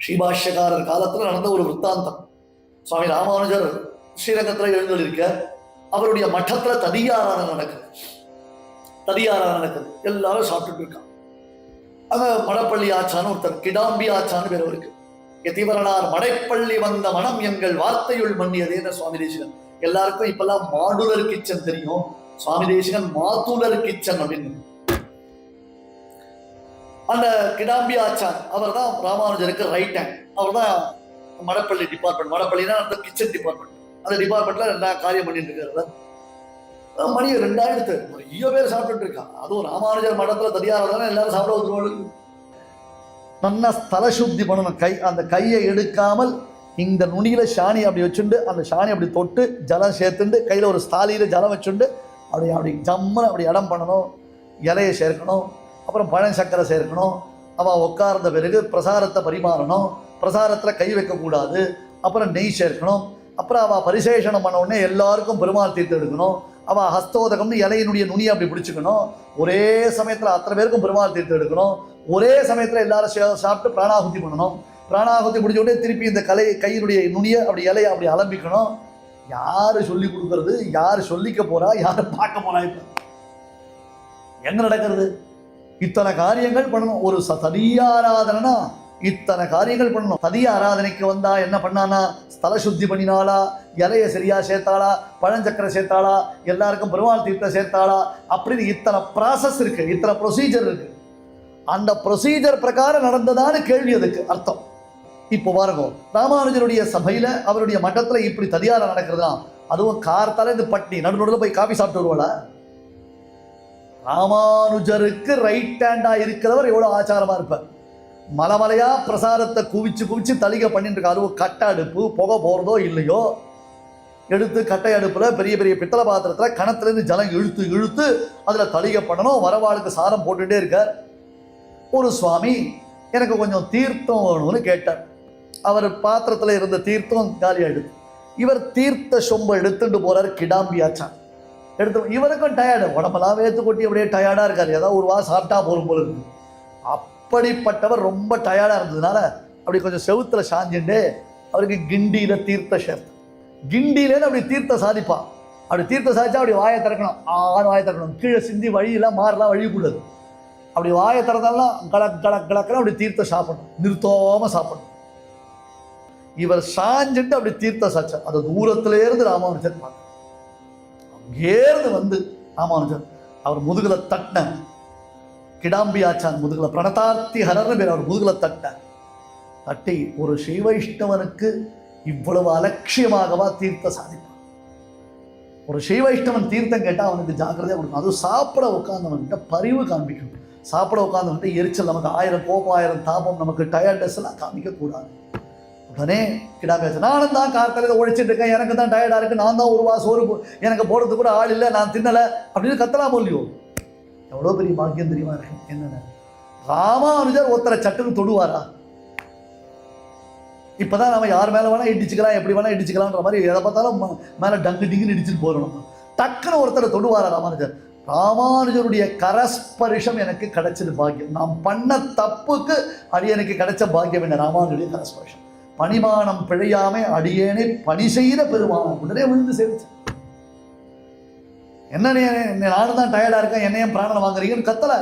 ஸ்ரீபாஷ்யக்காரர் காலத்துல நடந்த ஒரு விற்த்தாந்தம். சுவாமி ராமானுஜர் ஸ்ரீரங்கத்துல எழுந்தொழிருக்க, அவருடைய மட்டத்துல ததியாராதனை நடக்குது. எல்லாரும் சாப்பிட்டுட்டு இருக்காங்க. அங்க மடப்பள்ளி ஆச்சான்னு ஒருத்தர், கிடாம்பி ஆச்சான்னு பேர் இருக்கு. எதிவரனார் மடைப்பள்ளி வந்த மனம் எங்கள் வார்த்தையுள் மன்னியதேன்னு சுவாமி தேசிகன். எல்லாருக்கும் இப்பெல்லாம் மாடுலர் கிச்சன் தெரியும், சுவாமி தேசிகன் மாத்துலர் கிச்சன் அப்படின்னு. அந்த கிடாம்பி ஆச்சான் அவர் தான் ராமானுஜருக்கு ரைட் ஹேண்ட். அவர் தான் மடப்பள்ளி டிபார்ட்மெண்ட், மடப்பள்ளினா அந்த கிச்சன் டிபார்ட்மெண்ட், அந்த டிபார்ட்மெண்ட்ல எல்லா காரியம் பண்ணிட்டு இருக்காரு. மணி 2000 நிறைய பேர் சாப்பிட்டு இருக்காங்க. அதுவும் ராமானுஜர் மடத்துல தனியாரதானே எல்லாரும் சாப்பிட வந்துருவாங்க. நல்லா ஸ்தல சுத்தி பண்ணணும். அந்த கையை எடுக்காமல் இந்த நுனியில சாணி அப்படி வச்சுண்டு, அந்த சாணி அப்படி தொட்டு ஜலம் சேர்த்துண்டு, கையில ஒரு ஸ்தாலியில ஜலம் வச்சுண்டு அப்படி ஜம்முன்னு அப்படி இடம் பண்ணணும். இலையை சேர்க்கணும், அப்புறம் பழம் சக்கரை சேர்க்கணும். அவள் உட்கார்ந்த பிறகு பிரசாரத்தை பரிமாறணும். பிரசாரத்தில் கை வைக்கக்கூடாது. அப்புறம் நெய் சேர்க்கணும். அப்புறம் அவள் பரிசேஷனம் பண்ண உடனே எல்லாருக்கும் பெருமாள் தீர்த்து எடுக்கணும். அவள் ஹஸ்தோதகம்னு இலையினுடைய நுனியை அப்படி பிடிச்சிக்கணும். ஒரே சமயத்தில் அத்தனை பேருக்கும் பெருமாள் தீர்த்து எடுக்கணும். ஒரே சமயத்தில் எல்லாரும் சாப்பிட்டு பிராணாகுதி பண்ணணும். பிராணாகுதி முடிஞ்ச உடனே திருப்பி இந்த கையினுடைய நுனியை அப்படி இலையை அப்படி அலம்பிக்கணும். யார் சொல்லி கொடுக்கறது, யார் சொல்லிக்க போறா, யார் பார்க்க போறா? இப்போ என்ன நடக்கிறது? இத்தனை காரியங்கள் பண்ணணும். ஒரு ததியாராதனைனா இத்தனை காரியங்கள் பண்ணணும். ததிய ஆராதனைக்கு வந்தா என்ன பண்ணானா, ஸ்தல சுத்தி பண்ணினாளா, இலைய சரியா சேர்த்தாளா, பழஞ்சக்கரை சேர்த்தாளா, எல்லாருக்கும் பெருமாள் தீர்த்த சேர்த்தாளா, அப்படின்னு இத்தனை ப்ராசஸ் இருக்கு, இத்தனை ப்ரொசீஜர் இருக்கு. அந்த ப்ரொசீஜர் பிரகாரம் நடந்ததான்னு கேள்வி அதுக்கு அர்த்தம். இப்போ பாருங்க, ராமானுஜருடைய சபையில அவருடைய மட்டத்துல இப்படி ததியாரம் நடக்கிறதா, அதுவும் கார்த்தால இந்த பட்னி நடுநடுல போய் காபி சாப்பிட்டு வருவாளா? ராமானுஜருக்கு ரைட் ஹேண்டா இருக்கிறவர் எவ்வளவு ஆச்சாரமா இருப்பார். மலைமலையா பிரசாரத்தை குவிச்சு தளிகை பண்ணிட்டு இருக்கா. அதுவும் கட்டை அடுப்பு, புகை போறதோ இல்லையோ, எடுத்து கட்டை அடுப்புல பெரிய பெரிய பித்தளை பாத்திரத்துல கணத்துல ஜலம் இழுத்து அதுல தளிகை பண்ணணும். வரவாளுக்கு சாரம் போட்டுட்டே இருக்கார். ஒரு சுவாமி எனக்கு கொஞ்சம் தீர்த்தம் வேணும்னு கேட்டார். அவர் பாத்திரத்துல இருந்த தீர்த்தம் காலியாயிடுது. இவர் தீர்த்த சொம்ப எடுத்துட்டு போறாரு. கிடாம்பி ஆச்சான் எடுத்து, இவருக்கும் டயர்டு, உடம்பெல்லாம் வேத்து கொட்டி அப்படியே டயர்டா இருக்காரு. ஏதாவது ஒரு வா சாப்பிட்டா போலும் போல இருக்கு. அப்படிப்பட்டவர் ரொம்ப டயர்டா இருந்ததுனால அப்படி கொஞ்சம் செவுத்துல சாஞ்சுட்டு அவருக்கு கிண்டியில தீர்த்த சேர்த்து, கிண்டியிலேருந்து அப்படி தீர்த்த சாதிப்பா. அப்படி தீர்த்த சாதிச்சா அப்படி வாயை திறக்கணும். வாயை திறக்கணும். கீழே சிந்தி வழியெல்லாம் மாறலாம், வழியக்கூடாது. அப்படி வாயை திறந்தாலாம் கலக்கணும். அப்படி தீர்த்த சாப்பிடணும், நிறுத்தாம சாப்பிடணும். இவர் சாஞ்சுட்டு அப்படி தீர்த்த சாச்சார். அது தூரத்திலே இருந்து ராமானுஜர் பார்க்க, அங்கேருந்து வந்து ராமானுஜர் அவர் முதுகுல தட்டின, கிடாம்பி ஆச்சான் முதுகுல, பிரணதார்த்தி ஹரர்னு பேர், அவர் முதுகுல தட்டி, ஒரு ஸ்ரீவைஷ்ணவனுக்கு இவ்வளவு அலட்சியமாகவா தீர்த்த சாதிப்பான்? ஒரு ஸ்ரீவைஷ்ணவன் தீர்த்தம் கேட்டால் அவனுக்கு ஜாக்கிரதையாக கொடுக்கணும். அதுவும் சாப்பிட உட்கார்ந்தவன்கிட்ட பரிவு காண்பிக்கணும். சாப்பிட உட்கார்ந்தவன்கிட்ட எரிச்சல், நமக்கு 1000 கோபம் 1000 தாபம், நமக்கு டயர்ட்னஸ் எல்லாம் காமிக்க கூடாது. உடனே கிடாம்பி ஆச்சு, நானும் தான் கார்த்தலையில் உழைச்சிட்டு இருக்கேன், எனக்கு தான் டயர்டாக இருக்கு, நான் தான் ஒரு வா சோறு எனக்கு போடுறதுக்கு கூட ஆள் இல்லை, நான் தின்னலை அப்படின்னு கத்தலாம் இல்லையோ? எவ்வளோ பெரிய பாக்கியம் தெரியுமா இருக்கு. என்னென்ன ராமானுஜர் ஒருத்தரை சட்டுன்னு தொடுவாரா? இப்போதான் நம்ம யார் மேலே வேணா இடிச்சுக்கலாம், எப்படி வேணா இடிச்சுக்கலான்ற மாதிரி எதை பார்த்தாலும் மேலே டங்கு டிங்குன்னு இடிச்சுட்டு போகிறோம். டக்குன்னு ஒருத்தரை தொடுவாரா ராமானுஜர்? ராமானுஜருடைய கரஸ்பரிஷம் எனக்கு கிடைச்சது பாக்கியம். நாம் பண்ண தப்புக்கு அடியனுக்கு கிடைச்ச பாக்கியம் என்ன? ராமானுஜருடைய கரஸ்பரிஷம். பணிமானம் பிழையாமை அடியேனை பணி செய்த பெருமானம். உடனே விழுந்து சேர்த்து, என்ன நானும் தான் டயர்டா இருக்கேன், என்னையும் பிராணம் வாங்குறீங்கன்னு கத்தல.